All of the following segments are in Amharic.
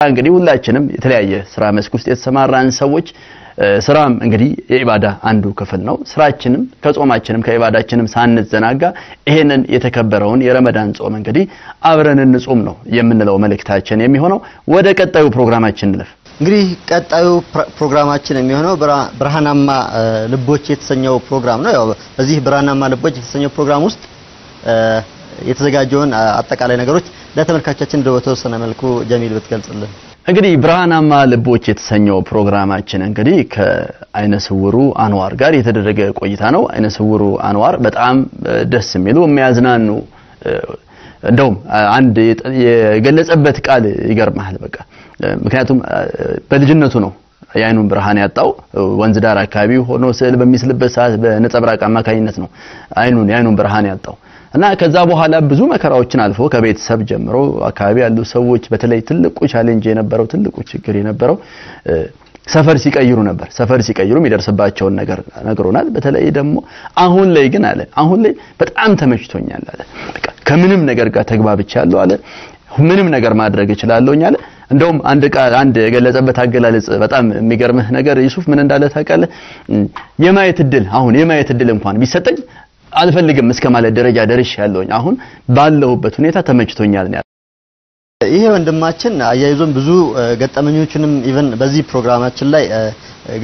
እንግዲህ ሁላችንም የተለያየ ስራ መስክ ውስጥ የተሰማራን ሰዎች ስራም እንግዲህ የኢባዳ አንዱ ክፍል ነው ስራችንም ከጾማችንም ከኢባዳችንም ሳንዘናጋ ይሄንን የተከበረውን የረመዳን ጾም እንግዲህ አብረን እንጾም ነው የምንለው መልእክታችን የሚሆነው ወደ ቀጣዩ ፕሮግራማችን እንለፍ እንግዲህ ቀጣዩ ፕሮግራማችን የሚሆነው ብርሃናማ ልቦች የተሰኘው ፕሮግራም ነው ያው በዚህ ብርሃናማ ልቦች የተሰኘው ፕሮግራም ውስጥ የተዘጋጀውን አጠቃላይ ነገሮች ለተመልካቾቻችን በተወሰነ መልኩ ጀሚል ብትገልጽልን እንግዲህ ብርሃናማ ልቦች የተሰኘው ፕሮግራማችን እንግዲህ ከአይነ ስውሩ አንዋር ጋር የተደረገ ቆይታ ነው አይነ ስውሩ አንዋር በጣም ደስ የሚሉ የሚያዝናኑ እንደውም አንድ የገለጸበት ቃል ይገርማል በቃ ምክንያቱም በልጅነቱ ነው ያይኑን ብርሃን ያጣው ወንዝ ዳር አካባቢ ሆኖ ስዕል በሚስልበት ሰዓት በነጸብራቅ አማካኝነት ነው ያይኑን ብርሃን ያጣው እና ከዛ በኋላ ብዙ መከራዎችን አልፎ ከቤተሰብ ጀምሮ አካባቢ ያሉ ሰዎች በተለይ ትልቁ ቻሌንጅ የነበረው ትልቁ ችግር የነበረው ሰፈር ሲቀይሩ ነበር ሰፈር ሲቀይሩ የሚደርስባቸው ነገር ነግሮናል በተለይ ደግሞ አሁን ላይ ግን አለ አሁን ላይ በጣም ተመችቶኛል አለ በቃ ከምንም ነገር ጋር ተግባብቻለሁ አለ ምንም ነገር ማድረግ እችላለሁኝ አለ እንደውም አንድ የገለጸበት አገላለጽ በጣም የሚገርምህ ነገር ዩሱፍ ምን እንዳለ ታውቃለህ የማየት እድል እንኳን ቢሰጠኝ አልፈልግም እስከማለት ደረጃ ደርሻለሁኝ አሁን ባለሁበት ሁኔታ ተመችቶኛል ነው ይሄ ወንድማችን አያይዞም ብዙ ገጠመኞችንም ኢቭን በዚህ ፕሮግራማችን ላይ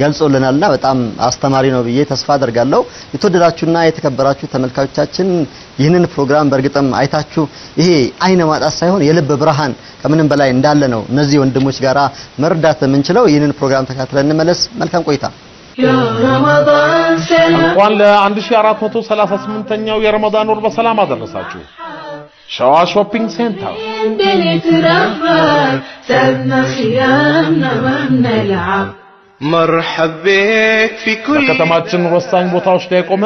ገልጾልናልና በጣም አስተማሪ ነው ብዬ ተስፋ አደርጋለሁ የተወደዳችሁና የተከበራችሁ ተመልካቾቻችን ይህንን ፕሮግራም በርግጥም አይታችሁ ይሄ አይነ ማጣት ሳይሆን የልብ ብርሃን ከምንም በላይ እንዳለ ነው እነዚህ ወንድሞች ጋራ መርዳት የምንችለው ይህንን ፕሮግራም ተከታትለን እንመለስ መልካም ቆይታ يا رمضان سلام እንኳን ለ1438ኛው የረመዳን ወር በሰላም አደረሳችሁ ሸዋ ሾፒንግ ሴንተር مرحب بك في كل ከተማችን ወሳኝ ቦታዎች ላይ ቆመ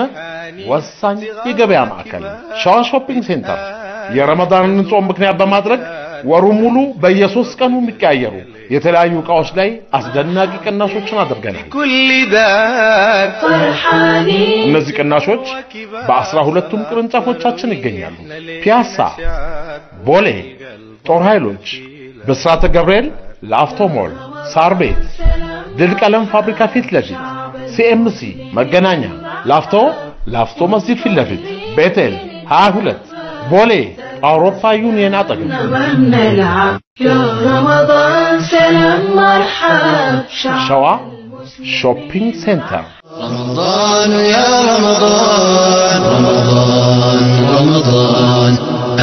ወሳኝ የገበያ ማዕከል ሸዋ ሾፒንግ ሴንተር የረመዳንን ጾም ምክንያት በማድረግ ወሩ ሙሉ በየ3 ቀኑ የሚቀያየሩ የተለያዩ ዕቃዎች ላይ አስደናቂ ቅናሾችን አድርገናል كل دار فرحاني እነዚህ ቅናሾች በ12ቱም ቅርንጫፎቻችን ይገኛሉ ፒያሳ ቦሌ ጦር ኃይሎች በስራተ ገብርኤል ላፍቶ ሞል ሳር ቤት ድል ቀለም ፋብሪካ ፊት ለፊት ሲኤምሲ መገናኛ ላፍቶ መስጂድ ፊት ለፊት ቤቴል 22 ቦሌ አውሮፓ ዩኒየን አጠገብ يا رمضان سلام مرحب ሸዋ ሾፒንግ ሴንተር رمضان يا رمضان رمضان رمضان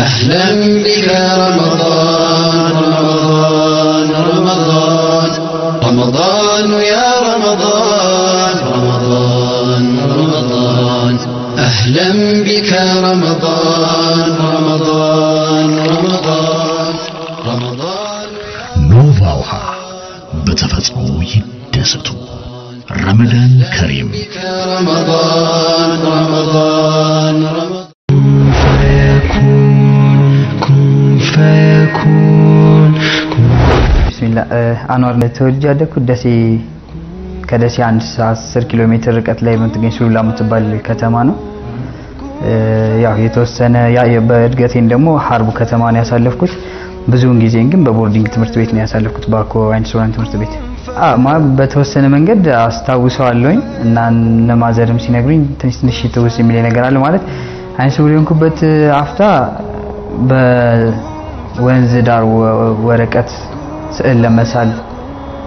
أهلا بك رمضان رمضان رمضان رمضان يا رمضان رمضان رمضان أهلا بك رمضان رمضان رمضان رمضان نوفاوها بتفصو يدستو رمضان كريم رمضان رمضان رمضان فيكون بسم الله አንዋር ለተወልጄ ያደኩት ደሴ ከደሴ 10 ኪሎ ሜትር ርቀት ላይ የምትገኝ ሱሉላ የምትባል ከተማ ነው ያው የተወሰነ በእድገቴን ደግሞ ሐርቡ ከተማ ነው ያሳለፍኩት ብዙውን ጊዜን ግን በቦርዲንግ ትምህርት ቤት ነው ያሳለፍኩት ባኮ አይንስቶራንት ትምህርት ቤት በተወሰነ መንገድ አስታውሰዋለሁኝ እና ነማዘርም ሲነግሩኝ ትንሽ ትውስ የሚል ነገር አለ ማለት አይንስቶሪንኩበት አፍታ በወንዝ ዳር ወረቀት ስዕል ለመሳል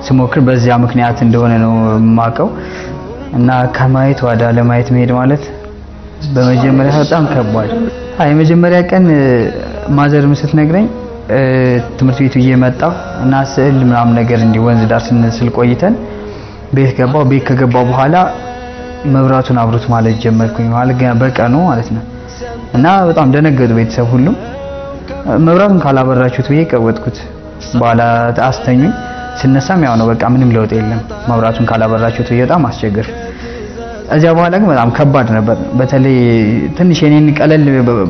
ስሞክር በዚያ ምክንያት እንደሆነ ነው ማቀው እና ከማየት ወደ ለማየት መሄድ ማለት በመጀመሪያ በጣም ከባድ የመጀመሪያ ቀን ማዘርም ስትነግረኝ ትምህርት ቤቱ እየመጣው እና ስዕል ምናምን ነገር እንዲ ወንዝ ዳር ስንስል ቆይተን ቤት ከገባው በኋላ መብራቱን አብሩት ማለት ጀመርኩኝ ማለት በቀኑ ማለት ነው እና በጣም ደነገጡ ቤተሰብ ሁሉ መብራቱን ካላበራችሁት ብዬ ቀወጥኩት በኋላ አስተኙኝ ስነሳም ያው ነው በቃ ምንም ለውጥ የለም መብራቱን ካላበራችሁት በጣም አስቸገር እዚያ በኋላ ግን በጣም ከባድ ነበር በተለይ ትንሽ የኔን ቀለል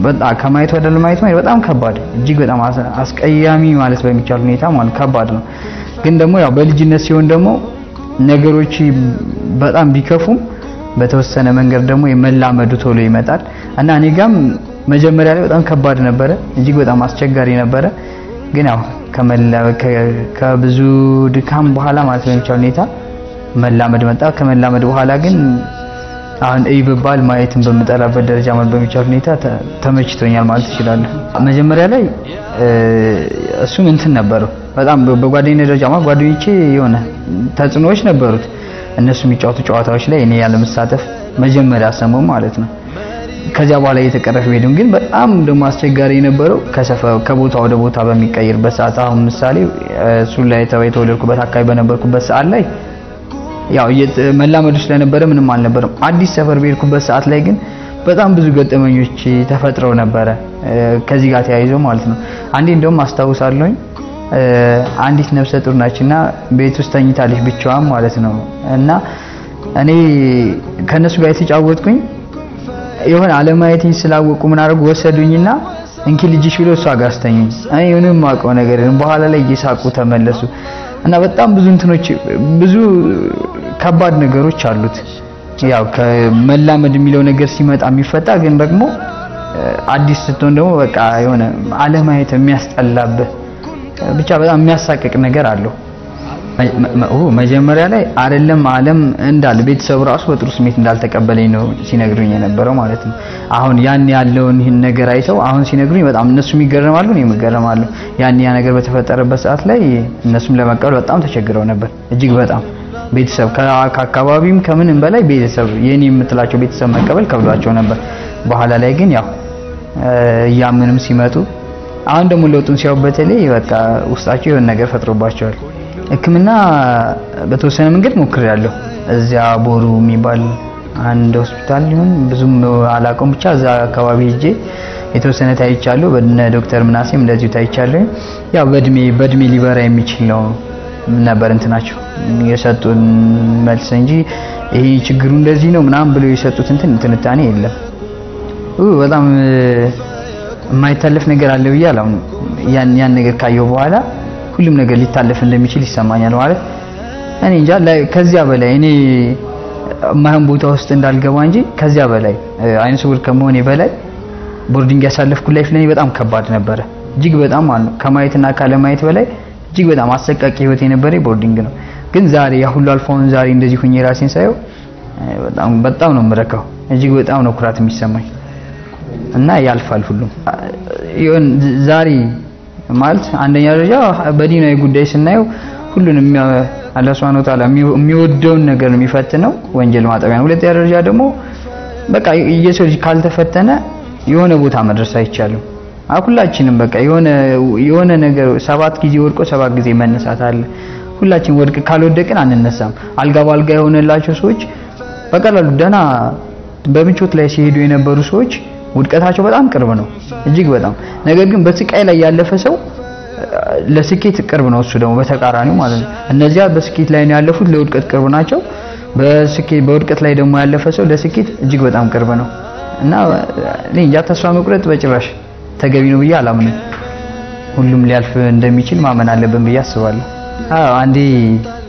በጣም ከማየት ወደ ለማየት በጣም ከባድ እጅግ በጣም አስቀያሚ ማለት በሚቻል ሁኔታ ማለት ከባድ ነው ግን ደግሞ ያው በልጅነት ሲሆን ደግሞ ነገሮች በጣም ቢከፉም በተወሰነ መንገድ ደግሞ የመላመዱ ቶሎ ይመጣል እና እኔ ጋም መጀመሪያ ላይ በጣም ከባድ ነበር እጅግ በጣም አስቸጋሪ ነበር ግን ያው ከብዙ ድካም በኋላ ማለት ነው ሁኔታ መላመድ መጣ። ከመላመድ በኋላ ግን አሁን ይብባል ማየትን በመጠላበት ደረጃ ማለት በሚቻል ሁኔታ ተመችቶኛል ማለት ይችላል። መጀመሪያ ላይ እሱም እንትን ነበር በጣም በጓደኛ ደረጃ ማለት ጓደኞቼ የሆነ ተጽዕኖዎች ነበሩት። እነሱ የሚጫወቱ ጨዋታዎች ላይ እኔ ያለ መሳተፍ መጀመሪያ ሰሞን ማለት ነው። ከዚያ በኋላ እየተቀረፈ ሄድን። ግን በጣም ደግሞ አስቸጋሪ የነበረው ከቦታ ወደ ቦታ በሚቀየርበት ሰዓት አሁን ምሳሌ ሱላ የተወለድኩበት አካባቢ በነበርኩበት ሰዓት ላይ ያው መላመዱ ስለነበረ ምንም አልነበረም። አዲስ ሰፈር በሄድኩበት ሰዓት ላይ ግን በጣም ብዙ ገጠመኞች ተፈጥረው ነበረ ከዚህ ጋር ተያይዞ ማለት ነው። አንዴ እንደውም አስታውሳለሁ አንዲት ነፍሰ ጡር ናችና ቤት ውስጥ ተኝታለች ብቻዋን ማለት ነው። እና እኔ ከነሱ ጋር የተጫወትኩኝ የሆነ አለማየትኝ ስላወቁ ምን አደረጉ ወሰዱኝና እንኪ ልጅሽ ብሎ እሷ ጋር አስተኙኝ። እኔ ምንም ማውቀው ነገር በኋላ ላይ እየሳቁ ተመለሱ። እና በጣም ብዙ እንትኖች ብዙ ከባድ ነገሮች አሉት። ያው ከመላመድ የሚለው ነገር ሲመጣ የሚፈታ ግን ደግሞ አዲስ ስትሆን ደግሞ በቃ የሆነ አለማየት የሚያስጠላብህ ብቻ በጣም የሚያሳቅቅ ነገር አለው። መጀመሪያ ላይ አይደለም ዓለም እንዳለ ቤተሰብ ራሱ በጥሩ ስሜት እንዳልተቀበለኝ ነው ሲነግሩኝ የነበረው ማለት ነው። አሁን ያን ያለውን ይህን ነገር አይተው አሁን ሲነግሩኝ በጣም እነሱም ይገረማሉ እኔም እገረማለሁ። ያን ያ ነገር በተፈጠረበት ሰዓት ላይ እነሱም ለመቀበል በጣም ተቸግረው ነበር እጅግ በጣም ቤተሰብ ከአካባቢም ከምንም በላይ ቤተሰብ የኔ የምትላቸው ቤተሰብ መቀበል ከብዷቸው ነበር። በኋላ ላይ ግን ያው ያምንም ሲመጡ አሁን ደግሞ ለውጡን ሲያው በተለይ በቃ ውስጣቸው የሆነ ነገር ፈጥሮባቸዋል። ሕክምና በተወሰነ መንገድ ሞክሬያለሁ። እዚያ ቦሩ የሚባል አንድ ሆስፒታል ይሁን ብዙም አላውቀውም ብቻ እዛ አካባቢ ሄጄ የተወሰነ ታይቻለሁ። በእነ ዶክተር ምናሴም እንደዚሁ ታይቻለሁ። ያው በእድሜ ሊበራ የሚችል ነው ነበር እንትናቸው የሰጡን መልስ እንጂ ይሄ ችግሩ እንደዚህ ነው ምናምን ብለው የሰጡት ትንታኔ የለም። በጣም የማይታለፍ ነገር አለ ብዬ አላምንም። ያን ነገር ካየው በኋላ ሁሉም ነገር ሊታለፍ እንደሚችል ይሰማኛል ማለት እኔ እንጃ ከዚያ በላይ እኔ ማህም ቦታ ውስጥ እንዳልገባ እንጂ ከዚያ በላይ አይነ ስውር ከመሆኔ በላይ ቦርዲንግ ያሳለፍኩ ላይፍ ለኔ በጣም ከባድ ነበረ እጅግ በጣም ማለት ከማየትና ካለማየት በላይ እጅግ በጣም አሰቃቂ ህይወት የነበረ ቦርዲንግ ነው። ግን ዛሬ ያ ሁሉ አልፎን ዛሬ እንደዚህ ሆኜ ራሴን ሳየው በጣም ነው የምረካው እጅግ በጣም ነው ኩራት የሚሰማኝ እና ያልፋል ሁሉም ይሁን ዛሬ ማለት አንደኛ ደረጃ በዲናዊ ጉዳይ ስናየው ሁሉንም አላህ Subhanahu Wa Ta'ala የሚወደውን ነገር ነው የሚፈትነው ወንጀል ማጠቢያ ነው። ሁለተኛ ደረጃ ደግሞ በቃ የሰው ልጅ ካልተፈተነ የሆነ ቦታ መድረስ አይቻልም። ሁላችንም በቃ የሆነ ነገር 7 ጊዜ ወድቆ 7 ጊዜ መነሳት አለ። ሁላችን ወድቅ ካልወደቅን አንነሳም። አልጋ ባልጋ የሆነላቸው ሰዎች በቀላሉ ደና በምቾት ላይ ሲሄዱ የነበሩ ሰዎች ውድቀታቸው በጣም ቅርብ ነው እጅግ በጣም። ነገር ግን በስቃይ ላይ ያለፈ ሰው ለስኬት ቅርብ ነው እሱ ደግሞ በተቃራኒው ማለት ነው። እነዚያ በስኬት ላይ ነው ያለፉት ለውድቀት ቅርብ ናቸው። በውድቀት ላይ ደግሞ ያለፈ ሰው ለስኬት እጅግ በጣም ቅርብ ነው እና እኔ እንጃ ተስፋ መቁረጥ በጭራሽ ተገቢ ነው ብዬ አላምንም። ሁሉም ሊያልፍ እንደሚችል ማመን አለብን ብዬ አስባለሁ። አንዴ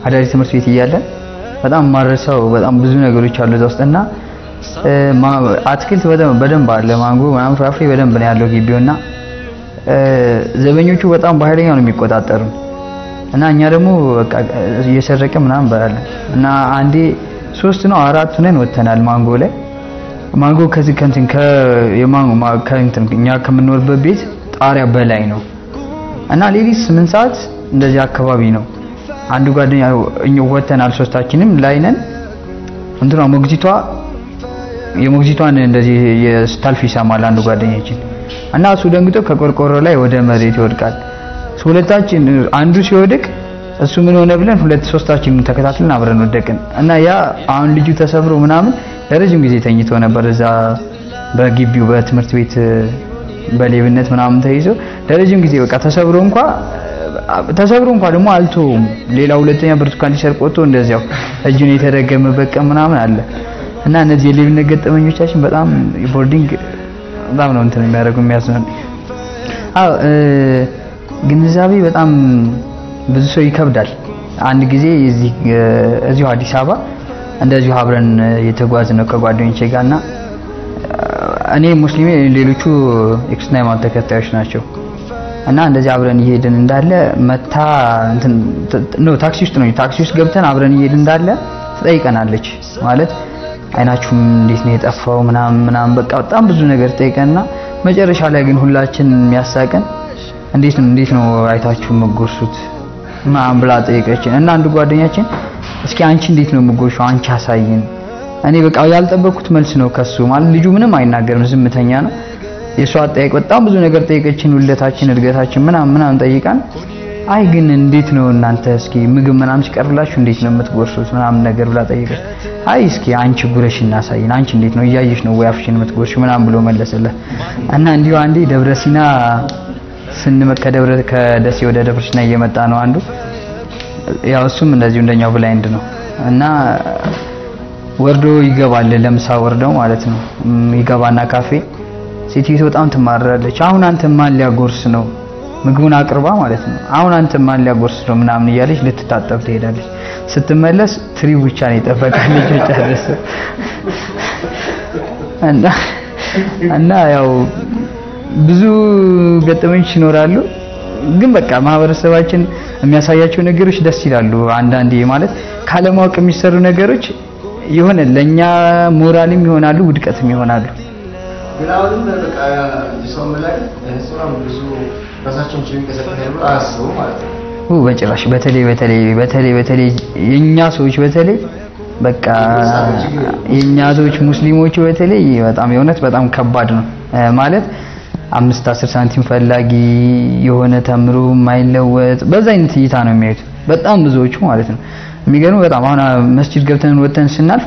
አዳሪ ትምህርት ቤት እያለን በጣም ማረሳው በጣም ብዙ ነገሮች አሉ እዛ ውስጥና አትክልት በደንብ አለ ማንጎ ምናምን ፍራፍሬ በደንብ ነው ያለው ግቢውና ዘበኞቹ በጣም በኃይለኛው ነው የሚቆጣጠሩ እና እኛ ደግሞ በቃ እየሰረቀ ምናምን በላለን እና አንዴ 3 ነው 4 ነን ወተናል ማንጎ ላይ ማንጎ ከዚህ ከእንትን እኛ ከምንኖርበት ቤት ጣሪያ በላይ ነው እና ሌሊት 8 ሰዓት እንደዚህ አካባቢ ነው አንዱ ጓደኛ ወተናል ሶስታችንም ላይ ነን እንትኗ የሞግዚቷን እንደዚህ የስታልፍ ይሰማል አንዱ ጓደኛችን እና እሱ ደንግጦ ከቆርቆሮ ላይ ወደ መሬት ይወድቃል። ሁለታችን አንዱ ሲወድቅ እሱ ምን ሆነ ብለን ሶስታችን ተከታትለን አብረን ወደቅን እና ያ አሁን ልጁ ተሰብሮ ምናምን ለረጅም ጊዜ ተኝቶ ነበር እዛ በግቢው በትምህርት ቤት በሌብነት ምናምን ተይዞ ለረጅም ጊዜ በቃ ተሰብሮ እንኳን ደግሞ አልተውም። ሌላ ሁለተኛ ብርቱካን ሊሰርቅ ወጥቶ እንደዚያው እጁን የተደገመበት ቀን ምናምን አለ እና እነዚህ የሌብነት ገጠመኞቻችን በጣም ቦርዲንግ በጣም ነው እንትን የሚያስነን። ግንዛቤ በጣም ብዙ ሰው ይከብዳል። አንድ ጊዜ እዚሁ አዲስ አበባ እንደዚሁ አብረን የተጓዝነው ከጓደኞቼ ጋርና እኔ ሙስሊም ሌሎቹ የክርስትና ሃይማኖት ተከታዮች ናቸው እና እንደዚህ አብረን ይሄድን እንዳለ መታ እንትን ነው ታክሲ ውስጥ ገብተን አብረን ይሄድን እንዳለ ትጠይቀናለች ማለት አይናችሁም እንዴት ነው የጠፋው ምናምን በቃ በጣም ብዙ ነገር ጠይቀንና መጨረሻ ላይ ግን ሁላችን የሚያሳቀን እንዴት ነው አይታችሁ መጎርሱት ምናምን ብላ ጠይቀችን እና አንድ ጓደኛችን እስኪ አንቺ እንዴት ነው መጎርሹ አንቺ አሳይን እኔ በቃ ያልጠበቅኩት መልስ ነው ከሱ ማለት ልጁ ምንም አይናገርም ዝምተኛ ነው የሷ አጠያየቅ በጣም ብዙ ነገር ጠይቀችን ውለታችን እድገታችን ምናምን ጠይቃን አይ ግን እንዴት ነው እናንተ እስኪ ምግብ ምናምን ሲቀርብላችሁ እንዴት ነው የምትጎርሱት ምናምን ነገር ብላ ጠይቀች አይ እስኪ አንቺ ጉረሽና አሳይን አንቺ እንዴት ነው እያየሽ ነው ወይ አፍሽን የምትጎርሹ ምናምን ብሎ መለሰለ እና እንዲሁ አንዴ ደብረሲና ከደሴ ወደ ደብረሲና እየመጣ ነው አንዱ ያው እሱም እንደዚሁ እንደኛው ብላይንድ ነው እና ወርዶ ይገባል ለምሳ ወርደው ማለት ነው ይገባና ካፌ ሴቲቱ በጣም ትማራለች አሁን አንተ ማን ሊያጎርስ ነው ምግቡን አቅርባ ማለት ነው አሁን አንተ ማን ሊያጎርስ ነው ምናምን እያለች ልትታጠብ ትሄዳለች ስትመለስ ትሪው ብቻ ነው የጠበቃለች ጨርስ እና ያው ብዙ ገጠመኞች ይኖራሉ ግን በቃ ማህበረሰባችን የሚያሳያቸው ነገሮች ደስ ይላሉ አንዳንዴ ማለት ካለማወቅ የሚሰሩ ነገሮች የሆነ ለኛ ሞራልም ይሆናሉ ውድቀትም ይሆናሉ ግላውንም በቃ ሰው መላክ ህፃን ብዙ ራሳቸውን ስለሚቀሰቀሱ አስቡ ማለት ነው በጭራሽ በተለይ የኛ ሰዎች በተለይ በቃ የኛ ሰዎች ሙስሊሞች በተለይ በጣም የሆነት በጣም ከባድ ነው ማለት 5-10 ሳንቲም ፈላጊ የሆነ ተምሮ ማይለወጥ በዛ አይነት እይታ ነው የሚያዩት በጣም ብዙዎቹ ማለት ነው የሚገርም በጣም አሁን መስጂድ ገብተን ወተን ስናልፍ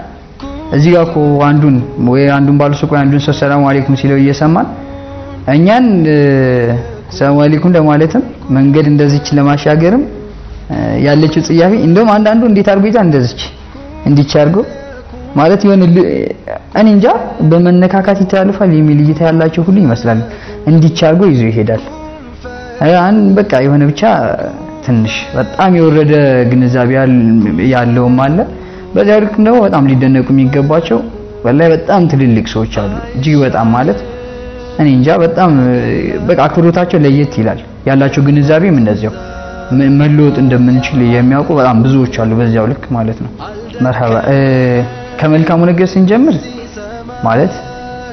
እዚህ ጋር እኮ አንዱን ባለሱቅ አንዱን ሰላም አለይኩም ሲለው እየሰማን እኛን ሰላም አለይኩም ለማለትም መንገድ እንደዚች ለማሻገርም ያለችው ጽያፊ እንደውም አንዳንዱ እንዴት አድርጎ ይታ እንደዚች እንዲቻርጎ ማለት የሆነ እኔ እንጃ በመነካካት ይታልፋል የሚል እይታ ያላቸው ሁሉ ይመስላል እንዲቻርጎ ይዞ ይሄዳል አያን በቃ የሆነ ብቻ ትንሽ በጣም የወረደ ግንዛቤ ያለውም አለ በዚያ ልክ ነው በጣም ሊደነቁ የሚገባቸው ወላሂ በጣም ትልልቅ ሰዎች አሉ እጅግ በጣም ማለት እኔ እንጃ በጣም በቃ አክብሮታቸው ለየት ይላል ያላቸው ግንዛቤም እንደዚያው መለወጥ እንደምንችል የሚያውቁ በጣም ብዙዎች አሉ በዚያው ልክ ማለት ነው መርሐባ ከመልካሙ ነገር ስንጀምር ማለት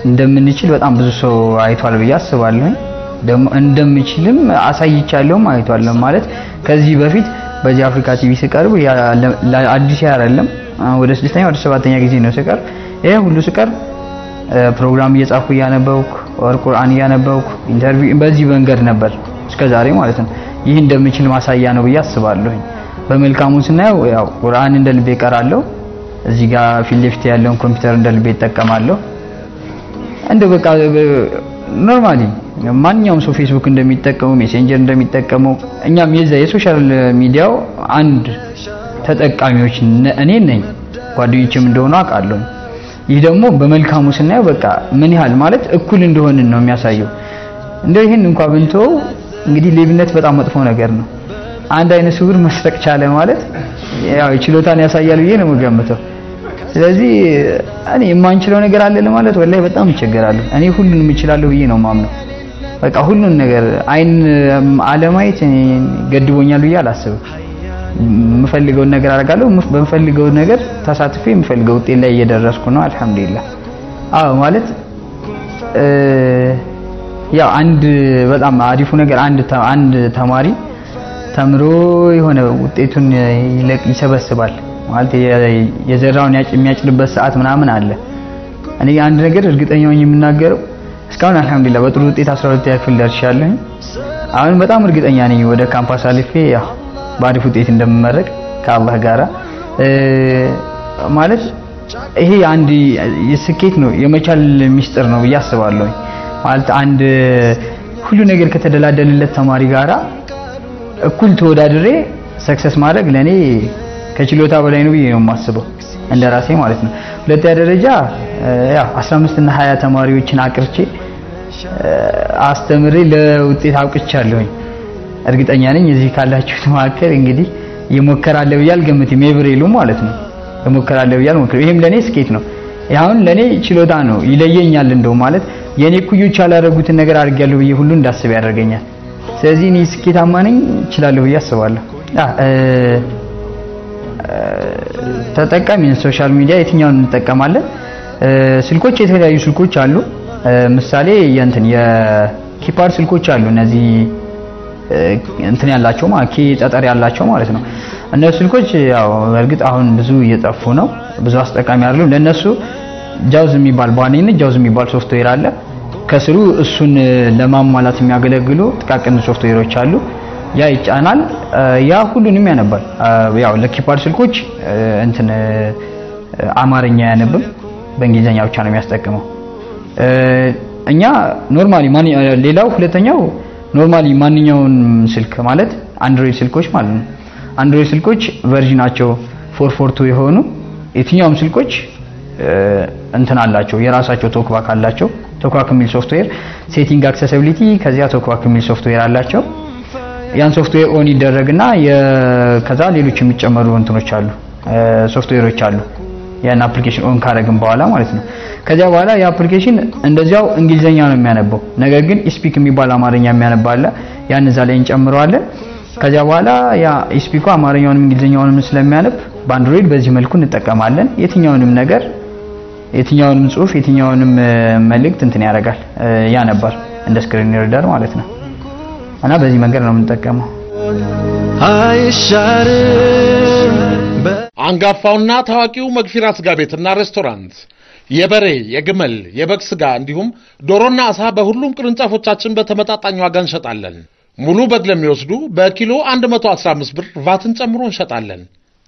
እንደምንችል በጣም ብዙ ሰው አይቷል ብዬ አስባለሁ ደግሞ እንደምችልም አሳይቻለሁ አይቷል ማለት ከዚህ በፊት በዚህ አፍሪካ ቲቪ ስቀርብ አዲስ አይደለም ወደ 6ኛ ወደ 7ኛ ጊዜ ነው ስቀርብ ይሄ ሁሉ ስቀርብ ፕሮግራም እየጻፉ ያነበብኩ ቁርአን ያነበብኩ ኢንተርቪው በዚህ መንገድ ነበር እስከዛሬ ማለት ነው ይህ እንደምችል ማሳያ ነው ብዬ አስባለሁ በመልካሙ ስናየው ያው ቁርአን እንደልቤ ቀራለሁ እዚህ ጋር ፊት ለፊት ያለውን ኮምፒውተር እንደልቤ ተጠቀማለሁ እንደ በቃ ኖርማሊ ማንኛውም ሰው ፌስቡክ እንደሚጠቀመው ሜሴንጀር እንደሚጠቀመው እኛም የሶሻል ሚዲያው አንድ ተጠቃሚዎች እኔ ነኝ ጓደኞችም እንደሆነ አውቃለሁ ይህ ደግሞ በመልካሙ ስናየው በቃ ምን ያህል ማለት እኩል እንደሆነ ነው የሚያሳየው እንደው ይሄን እንኳን ብንተው እንግዲህ ሌብነት በጣም መጥፎ ነገር ነው አንድ አይነ ስውር መስረቅ ቻለ ማለት ያው ችሎታን ያሳያል ብዬ ነው የምገምተው ስለዚህ እኔ የማንችለው ነገር አለ ለማለት ወላሂ በጣም ይቸገራሉ እኔ ሁሉንም እችላለሁ ብዬ ነው ማምነው በቃ ሁሉን ነገር አይን አለማየት ገድቦኛል ብዬ አላስብም የምፈልገው ነገር አደርጋለሁ በምፈልገው ነገር ተሳትፌ የምፈልገው ውጤት ላይ እየደረስኩ ነው አልহামዱሊላህ አዎ ማለት ያው አንድ በጣም አሪፉ ነገር አንድ ተማሪ ተምሮ የሆነ ውጤቱን ይሰበስባል ማለት የዘራውን የሚያጭድበት ሰዓት ምናምን አለ እኔ አንድ ነገር እርግጠኛ ነኝ የምናገረው እስካሁን አልহামዱሊላህ በጥሩ ውጤት 12 ያክል ደርሻለሁ አሁን በጣም እርግጠኛ ነኝ ወደ ካምፓስ አልፌ ያው ባሪፍ ውጤት እንደምመረቅ ከአላህ ጋራ ማለት ይሄ አንድ የስኬት ነው የመቻል ሚስጥር ነው ብዬ አስባለሁ ማለት አንድ ሁሉ ነገር ከተደላደለለት ተማሪ ጋራ እኩል ተወዳድሬ ሰክሰስ ማድረግ ለኔ ከችሎታ በላይ ነው ብዬ ነው የማስበው እንደራሴ ማለት ነው ሁለተኛ ደረጃ ያው 15 እና 20 ተማሪዎችን አቅርቼ አስተምሬ ለውጤት አውቅቻለሁ እርግጠኛ ነኝ እዚህ ካላችሁት መካከል እንግዲህ ይሞከራል ብያል ገምትም ኤብሬሉ ማለት ነው ይሞከራል ብያል ሞክር ይሄም ለኔ ስኬት ነው ያውን ለኔ ችሎታ ነው ይለየኛል እንደው ማለት የኔ ኩዮች ያላረጉትን ነገር አድርጌያለሁ ብዬ ሁሉ እንዳስብ ያደርገኛል ስለዚህ እኔ ስኬታማ ነኝ እችላለሁ ብዬ አስባለሁ። ተጠቃሚ ሶሻል ሚዲያ የትኛውን እንጠቀማለን? ስልኮች የተለያዩ ስልኮች አሉ። ምሳሌ የኪፓድ ስልኮች አሉ። እነዚህ እንትን ያላቸው ማለት ጠጠር ያላቸው ማለት ነው። እነሱ ስልኮች ያው እርግጥ አሁን ብዙ እየጠፉ ነው። ብዙ አስጠቃሚ አይደሉም። ለነሱ ጃውዝ የሚባል ባኔን ጃውዝ የሚባል ሶፍትዌር አለ። ከስሩ እሱን ለማሟላት የሚያገለግሉ ጥቃቅን ሶፍትዌሮች አሉ። ያ ይጫናል። ያ ሁሉንም ያነባል። ያው ለኪፓድ ስልኮች አማርኛ ያነብም በእንግሊዘኛ ብቻ ነው የሚያስጠቅመው። እኛ ኖርማሊ ሌላው ሁለተኛው ኖርማሊ ማንኛውን ስልክ ማለት አንድሮይድ ስልኮች ማለት ነው። አንድሮይድ ስልኮች ቨርዥናቸው 442 የሆኑ የትኛውም ስልኮች አላቸው የራሳቸው ቶክባክ አላቸው። ቶክባክ የሚል ሶፍትዌር ሴቲንግ አክሰሲቢሊቲ ከዚያ ቶክባክ የሚል ሶፍትዌር አላቸው። ያን ሶፍትዌር ኦን ይደረግና ከዛ ሌሎች የሚጨመሩ እንትኖች አሉ ሶፍትዌሮች አሉ ያን አፕሊኬሽን ኦን ካረግን በኋላ ማለት ነው። ከዚያ በኋላ የአፕሊኬሽን እንደዚያው እንግሊዘኛ ነው የሚያነበው። ነገር ግን ስፒክ የሚባል አማርኛ የሚያነባለ ያን እዛ ላይ እንጨምረዋለን። ከዚያ በኋላ ያ ስፒኩ አማርኛውንም እንግሊዘኛውንም ስለሚያነብ በአንድሮይድ በዚህ መልኩ እንጠቀማለን። የትኛውንም ነገር የትኛውንም ጽሁፍ የትኛውንም መልእክት ያደርጋል ያነባል እንደ ስክሪን ሪደር ማለት ነው። እና በዚህ መንገድ ነው የምንጠቀመው። አንጋፋውና ታዋቂው መግፊራ ስጋ ቤትና ሬስቶራንት የበሬ የግመል የበግ ስጋ እንዲሁም ዶሮና አሳ በሁሉም ቅርንጫፎቻችን በተመጣጣኝ ዋጋ እንሸጣለን። ሙሉ በግ ለሚወስዱ በኪሎ 115 ብር ቫትን ጨምሮ እንሸጣለን።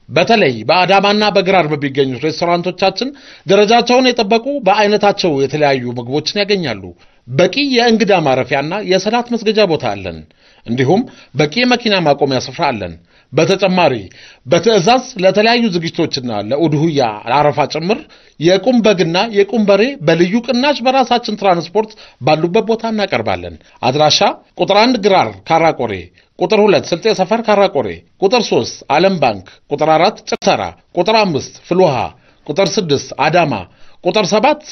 በተለይ በአዳማና በግራር በሚገኙ ሬስቶራንቶቻችን ደረጃቸውን የጠበቁ በአይነታቸው የተለያዩ ምግቦችን ያገኛሉ። በቂ የእንግዳ ማረፊያና የሰላት መስገጃ ቦታ አለን። እንዲሁም በቂ መኪና ማቆሚያ ስፍራ አለን። በተጨማሪ በትዕዛዝ ለተለያዩ ዝግጅቶችና ለኡድሁያ አረፋ ጭምር የቁም በግና የቁም በሬ በልዩ ቅናሽ በራሳችን ትራንስፖርት ባሉበት ቦታ እናቀርባለን። አድራሻ ቁጥር 1 ግራር ካራቆሬ፣ ቁጥር 2 ስልጤ ሰፈር ካራቆሬ፣ ቁጥር 3 ዓለም ባንክ፣ ቁጥር 4 ጭተራ፣ ቁጥር 5 ፍልውሃ፣ ቁጥር 6 አዳማ፣ ቁጥር 7